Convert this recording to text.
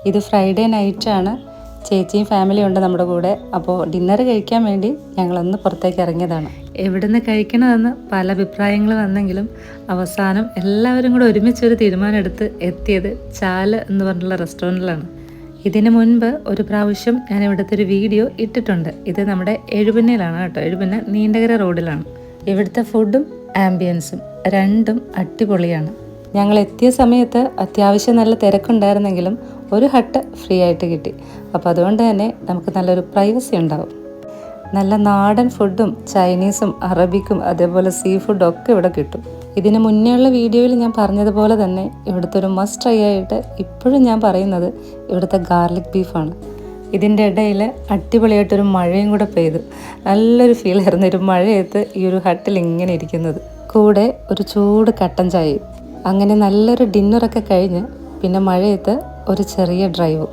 ഇത് ഫ്രൈഡേ നൈറ്റാണ്. ചേച്ചിയും ഫാമിലിയും ഉണ്ട് നമ്മുടെ കൂടെ. അപ്പോൾ ഡിന്നർ കഴിക്കാൻ വേണ്ടി ഞങ്ങളൊന്ന് പുറത്തേക്ക് ഇറങ്ങിയതാണ്. എവിടുന്ന് കഴിക്കണമെന്ന് പല അഭിപ്രായങ്ങൾ വന്നെങ്കിലും അവസാനം എല്ലാവരും കൂടെ ഒരുമിച്ചൊരു തീരുമാനം എടുത്ത് എത്തിയത് ചാല് എന്ന് പറഞ്ഞുള്ള റെസ്റ്റോറൻറ്റിലാണ്. ഇതിന് മുൻപ് ഒരു പ്രാവശ്യം ഞാൻ ഇവിടുത്തെ ഒരു വീഡിയോ ഇട്ടിട്ടുണ്ട്. ഇത് നമ്മുടെ എഴുപന്നയിലാണ് കേട്ടോ. എഴുപന്ന നീണ്ടകര റോഡിലാണ്. ഇവിടുത്തെ ഫുഡും ആംബിയൻസും രണ്ടും അടിപൊളിയാണ്. ഞങ്ങൾ എത്തിയ സമയത്ത് അത്യാവശ്യം നല്ല തിരക്കുണ്ടായിരുന്നെങ്കിലും ഒരു ഹട്ട് ഫ്രീ ആയിട്ട് കിട്ടി. അപ്പോൾ അതുകൊണ്ട് തന്നെ നമുക്ക് നല്ലൊരു പ്രൈവസി ഉണ്ടാവും. നല്ല നാടൻ ഫുഡും ചൈനീസും അറബിക്കും അതേപോലെ സീ ഫുഡും ഒക്കെ ഇവിടെ കിട്ടും. ഇതിന് മുന്നേ ഉള്ള വീഡിയോയിൽ ഞാൻ പറഞ്ഞതുപോലെ തന്നെ ഇവിടുത്തെ ഒരു മസ്റ്റ് ട്രൈ ആയിട്ട് ഇപ്പോഴും ഞാൻ പറയുന്നത് ഇവിടുത്തെ ഗാർലിക് ബീഫാണ്. ഇതിൻ്റെ ഇടയിൽ അടിപൊളിയായിട്ടൊരു മഴയും കൂടെ പെയ്തു. നല്ലൊരു ഫീൽ ആയിരുന്നു ഒരു മഴയത്ത് ഈ ഒരു ഹട്ടിൽ ഇങ്ങനെ ഇരിക്കുന്നത്. കൂടെ ഒരു ചൂട് കട്ടൻ ചായയും. അങ്ങനെ നല്ലൊരു ഡിന്നറൊക്കെ കഴിഞ്ഞ് പിന്നെ മഴയത്ത് ഒരു ചെറിയ ഡ്രൈവും.